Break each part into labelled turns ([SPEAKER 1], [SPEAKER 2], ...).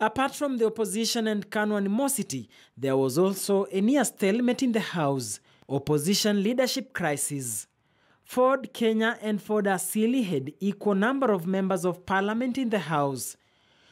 [SPEAKER 1] Apart from the opposition and KANU animosity, there was also a near stalemate in the House, opposition leadership crisis. Ford Kenya and Ford Asili had equal number of members of parliament in the House.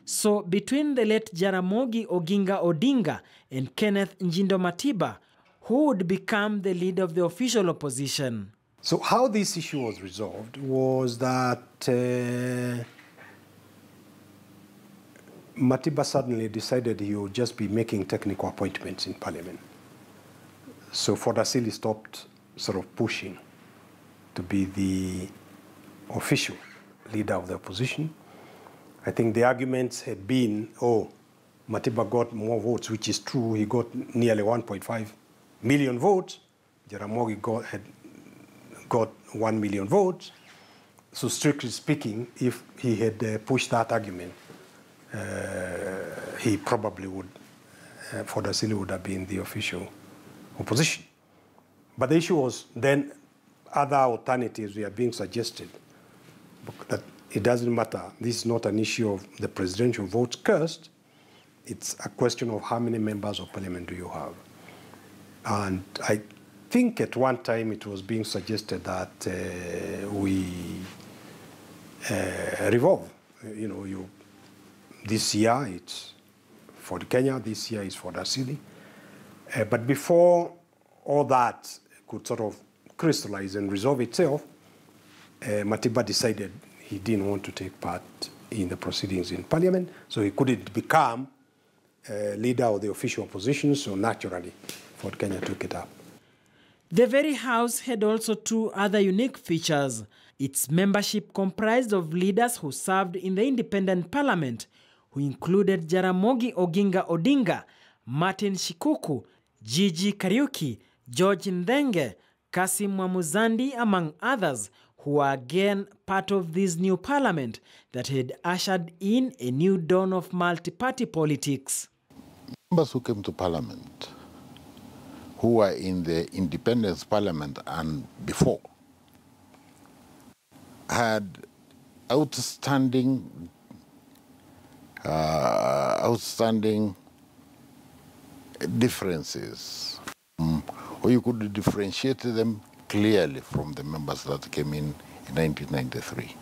[SPEAKER 1] So between the late Jaramogi Oginga Odinga and Kenneth Njindo Matiba, who would become the leader of the official opposition?
[SPEAKER 2] So how this issue was resolved was that Matiba suddenly decided he would just be making technical appointments in parliament. So Ford Asili stopped sort of pushing to be the official leader of the opposition. I think the arguments had been, oh, Matiba got more votes, which is true. He got nearly 1.5 million votes. Jaramogi had got 1 million votes. So strictly speaking, if he had pushed that argument, he probably would, Ford Asili would have been the official opposition. But the issue was then other alternatives were being suggested. That it doesn't matter. This is not an issue of the presidential votes cursed. It's a question of how many members of parliament do you have. And I think at one time it was being suggested that we revolve. You know, this year it's for Kenya, this year is for Asili. But before all that could sort of crystallize and resolve itself, Matiba decided he didn't want to take part in the proceedings in parliament, so he couldn't become leader of the official opposition, so naturally Ford Kenya took it up.
[SPEAKER 1] The very House had also two other unique features. Its membership comprised of leaders who served in the independent parliament, who included Jaramogi Oginga Odinga, Martin Shikuku, Gigi Kariuki, George Ndenge, Kassim Mwamuzandi, among others, who were again part of this new parliament that had ushered in a new dawn of multi-party politics.
[SPEAKER 3] Members who came to parliament, who were in the independence parliament and before, had outstanding differences, or you could differentiate them clearly from the members that came in 1993.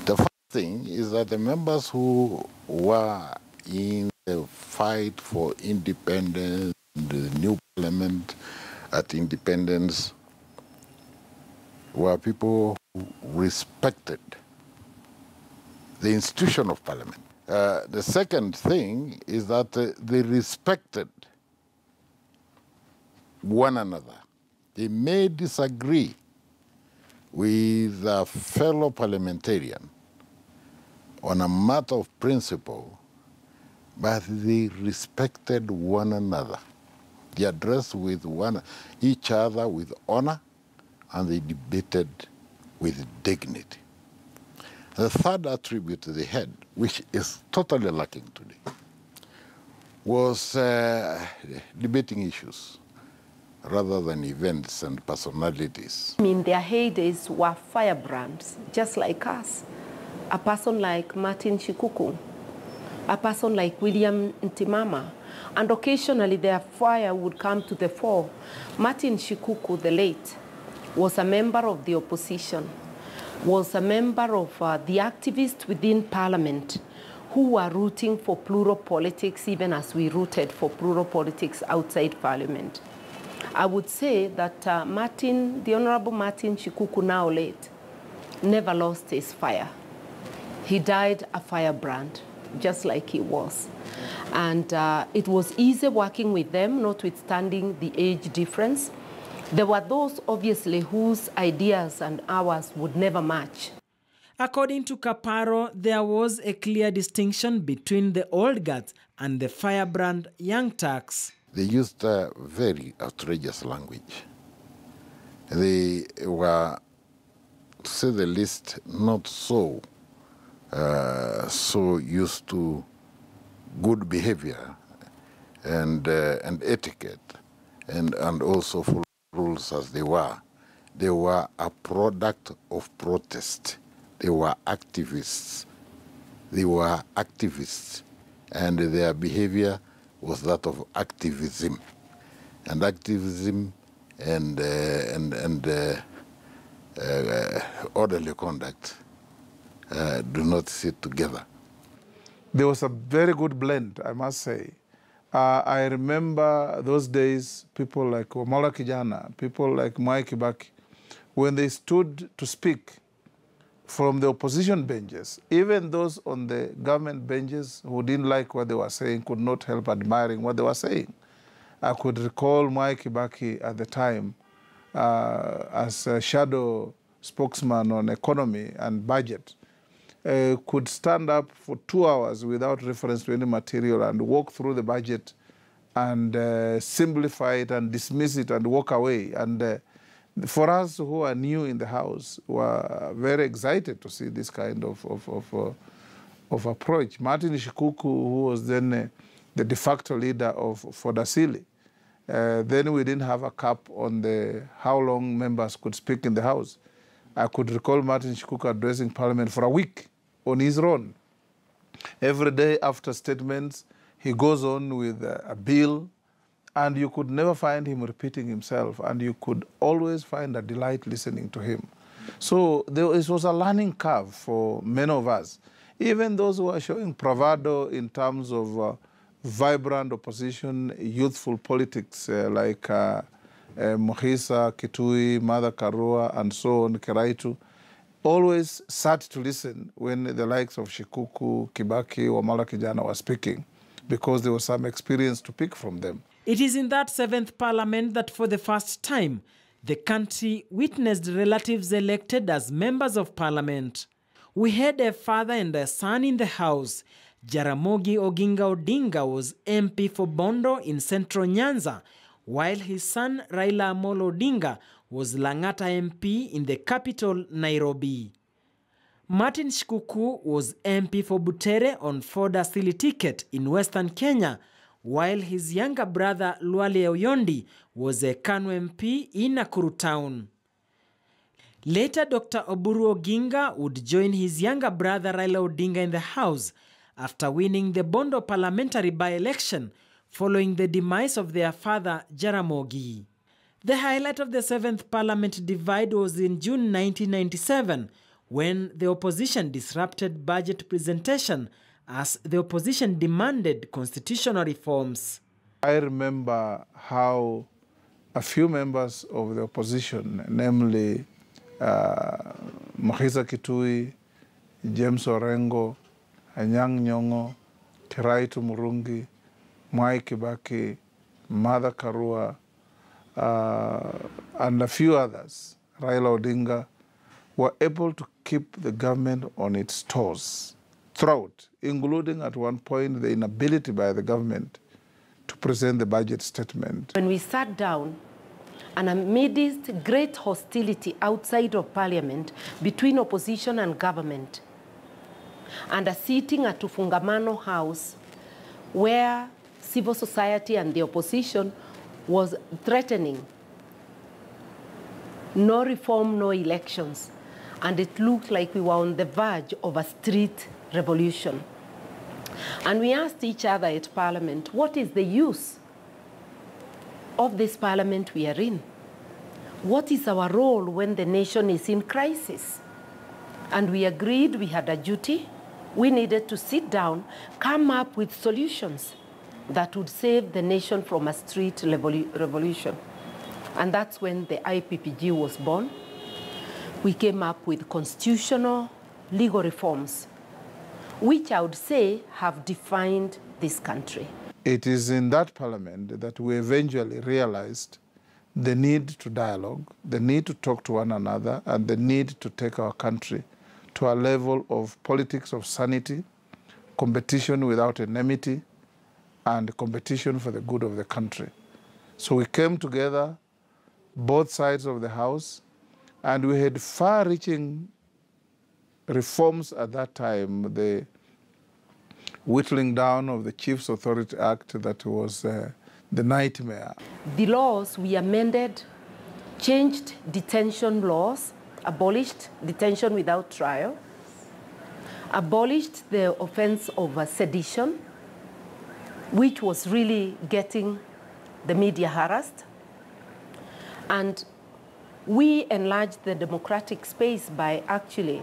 [SPEAKER 3] The first thing is that the members who were in the fight for independence, the new parliament at independence, were people who respected the institution of parliament. The second thing is that they respected one another. They may disagree with a fellow parliamentarian on a matter of principle, but they respected one another. They addressed each other with honor, and they debated with dignity. The third attribute they had, which is totally lacking today, was debating issues rather than events and personalities.
[SPEAKER 4] In their heydays were firebrands, just like us. A person like Martin Shikuku, a person like William Ntimama, and occasionally their fire would come to the fore. Martin Shikuku, the late, was a member of the opposition, was a member of the activists within parliament who were rooting for plural politics, even as we rooted for plural politics outside parliament. I would say that the Honorable Martin Shikuku, now late, never lost his fire. He died a firebrand, just like he was. And it was easy working with them, notwithstanding the age difference. There were those, obviously, whose ideas and ours would never match.
[SPEAKER 1] According to Kaparo, there was a clear distinction between the old guards and the firebrand young Turks.
[SPEAKER 3] They used very outrageous language. They were, to say the least, not so used to good behavior and etiquette, and also full rules as they were. They were a product of protest. They were activists. They were activists and their behavior was that of activism. And activism and orderly conduct do not sit together.
[SPEAKER 5] There was a very good blend, I must say. I remember those days, people like Wamala Kijana, people like Mwai Kibaki, when they stood to speak from the opposition benches, even those on the government benches who didn't like what they were saying could not help admiring what they were saying. I could recall Mwai Kibaki at the time as a shadow spokesman on economy and budget, could stand up for 2 hours without reference to any material and walk through the budget and simplify it and dismiss it and walk away. And for us who are new in the House, were very excited to see this kind of approach. Martin Shikuku, who was then the de facto leader of Fodasili, then we didn't have a cap on how long members could speak in the House. I could recall Martin Shikuku addressing Parliament for a week on his own. Every day after statements, he goes on with a bill, and you could never find him repeating himself, and you could always find a delight listening to him. So it was a learning curve for many of us, even those who are showing bravado in terms of vibrant opposition, youthful politics like Mohisa, Kitui, Mother Karua, and so on, Keraitu, always sat to listen when the likes of Shikuku, Kibaki, Wamala Kijana were speaking, because there was some experience to pick from them.
[SPEAKER 1] It is in that 7th Parliament that for the first time, the country witnessed relatives elected as members of Parliament. We had a father and a son in the House. Jaramogi Oginga Odinga was MP for Bondo in Central Nyanza, while his son Raila Amolo Odinga was Langata MP in the capital, Nairobi. Martin Shikuku was MP for Butere on Fodasili ticket in Western Kenya, while his younger brother Luale Oyondi was a KANU MP in Nakuru town. Later, Dr. Oburu Oginga would join his younger brother Raila Odinga in the House after winning the Bondo parliamentary by-election following the demise of their father Jaramogi. The highlight of the 7th Parliament divide was in June 1997, when the opposition disrupted budget presentation as the opposition demanded constitutional reforms.
[SPEAKER 5] I remember how a few members of the opposition, namely Mohisa Kitui, James Orengo, Anyang' Nyong'o, Kiraitu Murungi, Mwai Kibaki, Mother Karua, and a few others, Raila Odinga, were able to keep the government on its toes throughout, including at one point the inability by the government to present the budget statement.
[SPEAKER 4] When we sat down, and amidst great hostility outside of Parliament between opposition and government, and a sitting at Tufungamano House where civil society and the opposition was threatening no reform, no elections, and it looked like we were on the verge of a street revolution. And we asked each other at Parliament, what is the use of this Parliament we are in? What is our role when the nation is in crisis? And we agreed we had a duty. We needed to sit down, come up with solutions that would save the nation from a street revolution. And that's when the IPPG was born. We came up with constitutional legal reforms, which I would say have defined this country.
[SPEAKER 5] It is in that Parliament that we eventually realized the need to dialogue, the need to talk to one another, and the need to take our country to a level of politics of sanity, competition without enmity, and competition for the good of the country. So we came together, both sides of the House, and we had far-reaching reforms at that time, the whittling down of the Chiefs Authority Act that was the nightmare.
[SPEAKER 4] The laws we amended, changed detention laws, abolished detention without trial, abolished the offense of sedition, which was really getting the media harassed. And we enlarged the democratic space by actually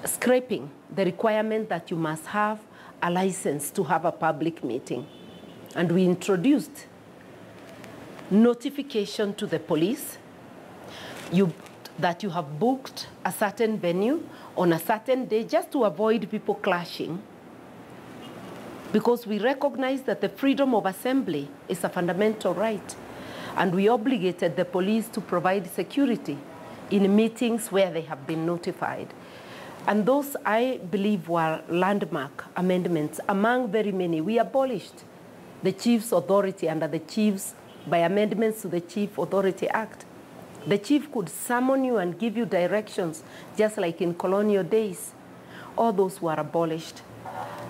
[SPEAKER 4] scraping the requirement that you must have a license to have a public meeting. And we introduced notification to the police that you have booked a certain venue on a certain day just to avoid people clashing, because we recognize that the freedom of assembly is a fundamental right, and we obligated the police to provide security in meetings where they have been notified. And those, I believe, were landmark amendments among very many. We abolished the chief's authority under the chiefs by amendments to the Chief Authority Act. The chief could summon you and give you directions, just like in colonial days. All those were abolished.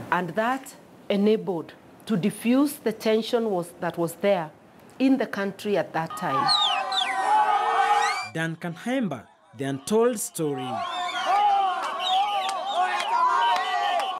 [SPEAKER 4] And that enabled to diffuse the tension that was there in the country at that time.
[SPEAKER 1] Duncan Hemba, The Untold Story.